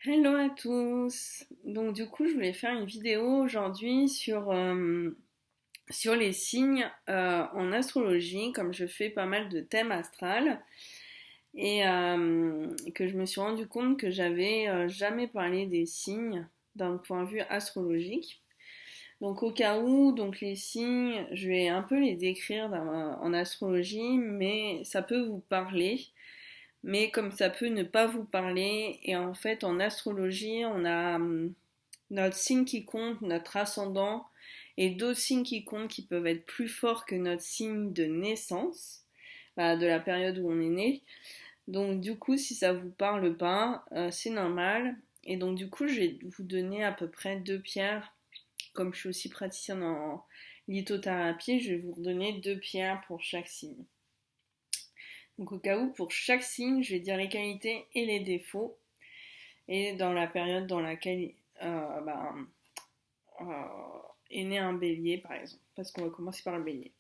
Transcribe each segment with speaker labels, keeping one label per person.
Speaker 1: Hello à tous. Donc du coup, je voulais faire une vidéo aujourd'hui sur les signes en astrologie, comme je fais pas mal de thèmes astrales et que je me suis rendu compte que j'avais jamais parlé des signes d'un point de vue astrologique. Donc au cas où, donc les signes, je vais un peu les décrire en astrologie, mais ça peut vous parler mais comme ça peut ne pas vous parler. Et en fait, en astrologie, on a notre signe qui compte, notre ascendant, et d'autres signes qui comptent qui peuvent être plus forts que notre signe de naissance, bah, de la période où on est né. Donc du coup, si ça vous parle pas, c'est normal. Et donc du coup, je vais vous donner à peu près deux pierres. Comme je suis aussi praticienne en lithothérapie, je vais vous donner deux pierres pour chaque signe. Donc au cas où, pour chaque signe, je vais dire les qualités et les défauts, et dans la période dans laquelle euh, est né un bélier, par exemple, parce qu'on va commencer par le bélier.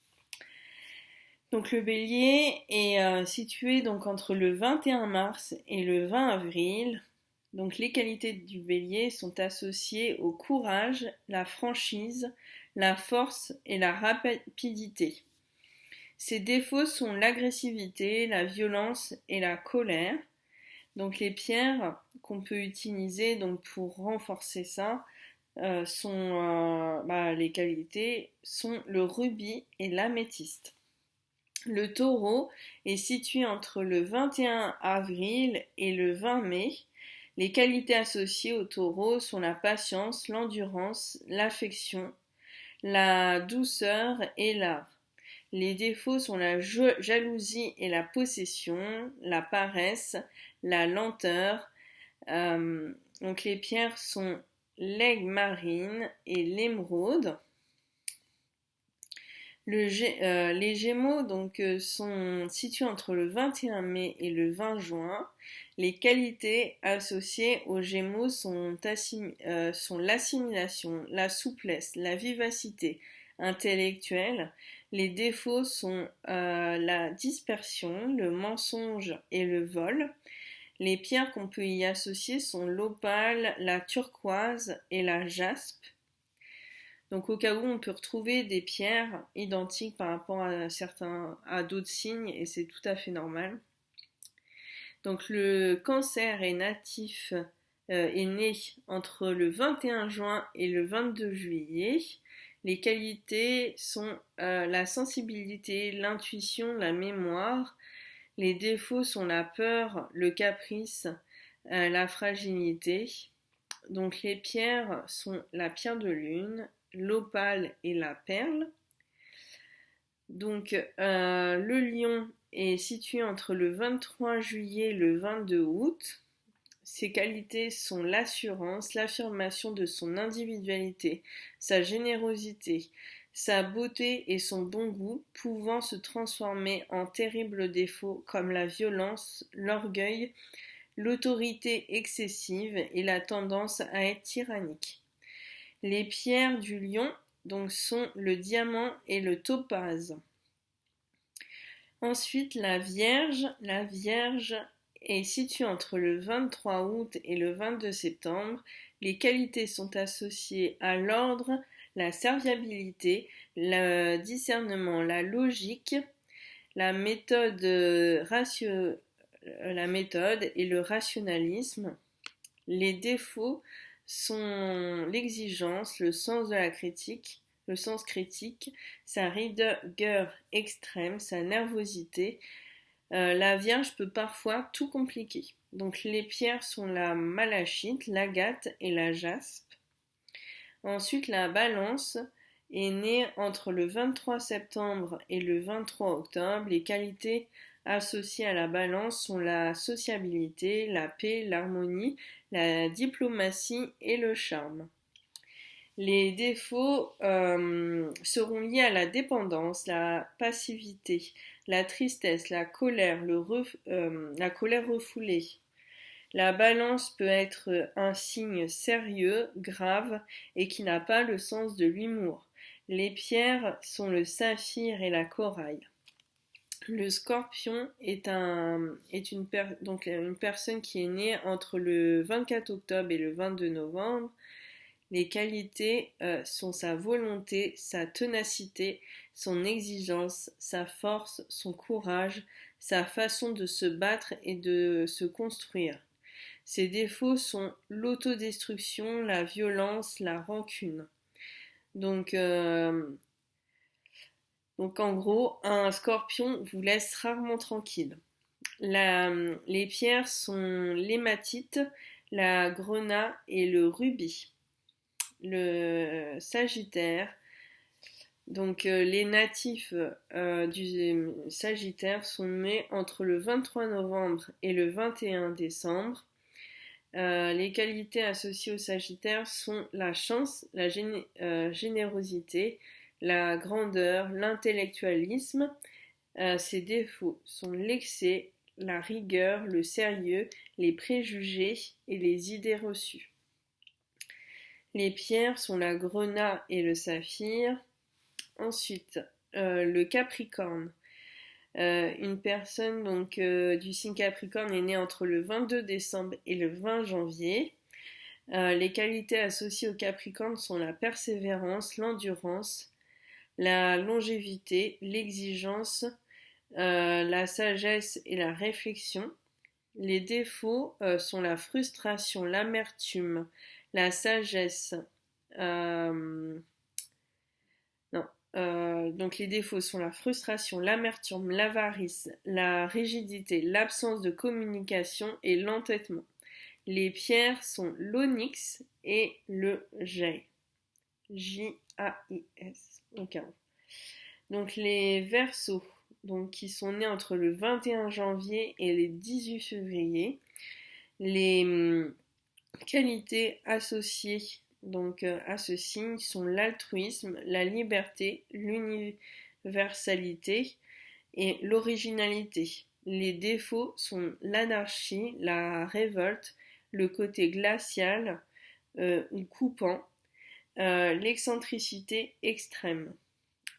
Speaker 1: Donc le bélier est situé donc entre le 21 mars et le 20 avril. Donc les qualités du bélier sont associées au courage, la franchise, la force et la rapidité. Ses défauts sont l'agressivité, la violence et la colère. Donc les pierres qu'on peut utiliser donc pour renforcer ça les qualités sont le rubis et l'améthyste. Le taureau est situé entre le 21 avril et le 20 mai. Les qualités associées au taureau sont la patience, l'endurance, l'affection, la douceur et l'art. Les défauts sont la jalousie et la possession, la paresse, la lenteur. Donc les pierres sont l'aigle marine et l'émeraude. Les Gémeaux sont situés entre le 21 mai et le 20 juin. Les qualités associées aux Gémeaux sont l'assimilation, la souplesse, la vivacité intellectuelle. Les défauts sont la dispersion, le mensonge et le vol. Les pierres qu'on peut y associer sont l'opale, la turquoise et la jaspe. Donc au cas où on peut retrouver des pierres identiques par rapport à d'autres signes et c'est tout à fait normal. Donc le cancer est né entre le 21 juin et le 22 juillet. Les qualités sont la sensibilité, l'intuition, la mémoire. Les défauts sont la peur, le caprice, la fragilité. Donc les pierres sont la pierre de lune, l'opale et la perle. Donc le lion est situé entre le 23 juillet et le 22 août. Ses qualités sont l'assurance, l'affirmation de son individualité, sa générosité, sa beauté et son bon goût, pouvant se transformer en terribles défauts comme la violence, l'orgueil, l'autorité excessive et la tendance à être tyrannique. Les pierres du lion donc sont le diamant et le topaze. Ensuite, la Vierge. La Vierge est située entre le 23 août et le 22 septembre. Les qualités sont associées à l'ordre, la serviabilité, le discernement, la logique, la méthode et le rationalisme. Les défauts sont l'exigence, le sens critique, sa rigueur extrême, sa nervosité. La Vierge peut parfois tout compliquer. Donc les pierres sont la malachite, l'agate et la jaspe. Ensuite, la Balance est née entre le 23 septembre et le 23 octobre. Les qualités associées à la Balance sont la sociabilité, la paix, l'harmonie, la diplomatie et le charme. Les défauts seront liés à la dépendance, la passivité, la tristesse, la colère refoulée. La balance peut être un signe sérieux, grave et qui n'a pas le sens de l'humour. Les pierres sont le saphir et la corail. Le scorpion donc une personne qui est née entre le 24 octobre et le 22 novembre. Les qualités sont sa volonté, sa ténacité, son exigence, sa force, son courage, sa façon de se battre et de se construire. Ses défauts sont l'autodestruction, la violence, la rancune. Donc, en gros, un scorpion vous laisse rarement tranquille. Les pierres sont l'hématite, la grenat et le rubis. Le Sagittaire. Donc les natifs du Sagittaire sont nés entre le 23 novembre et le 21 décembre. Les qualités associées au Sagittaire sont la chance, la générosité, la grandeur, l'intellectualisme. Ses défauts sont l'excès, la rigueur, le sérieux, les préjugés et les idées reçues. Les pierres sont la grenat et le saphir. Ensuite, le Capricorne. Une personne donc du signe Capricorne est née entre le 22 décembre et le 20 janvier. Les qualités associées au Capricorne sont la persévérance, l'endurance, la longévité, l'exigence, la sagesse et la réflexion. Les défauts sont la frustration, l'amertume, la sagesse. Donc les défauts sont la frustration, l'amertume, l'avarice, la rigidité, l'absence de communication et l'entêtement. Les pierres sont l'onyx et le jais. J-A-I-S. Okay. Donc les Verseaux, donc qui sont nés entre le 21 janvier et le 18 février. Les qualités associées donc à ce signe sont l'altruisme, la liberté, l'universalité et l'originalité. Les défauts sont l'anarchie, la révolte, le côté glacial ou coupant, l'excentricité extrême.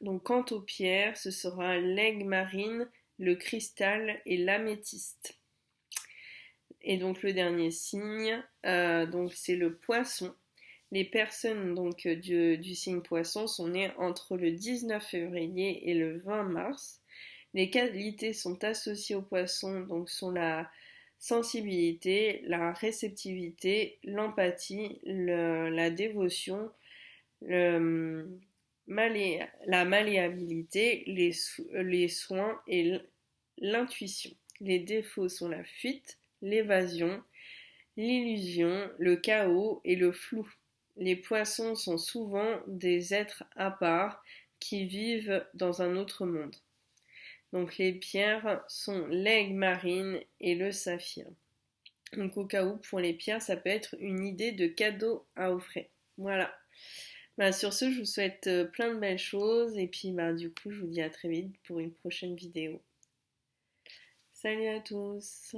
Speaker 1: Donc quant aux pierres, ce sera l'aigle marine, le cristal et l'améthyste. Et donc le dernier signe, donc c'est le poisson. Les personnes donc du signe poisson sont nées entre le 19 février et le 20 mars. Les qualités sont associées au poisson, donc sont la sensibilité, la réceptivité, l'empathie, la dévotion, la malléabilité, les soins et l'intuition. Les défauts sont la fuite, l'évasion, l'illusion, le chaos et le flou. Les poissons sont souvent des êtres à part qui vivent dans un autre monde. Donc les pierres sont l'aigle marine et le saphir. Donc au cas où, pour les pierres, ça peut être une idée de cadeau à offrir. Voilà. Sur ce, je vous souhaite plein de belles choses et puis du coup, je vous dis à très vite pour une prochaine vidéo. Salut à tous!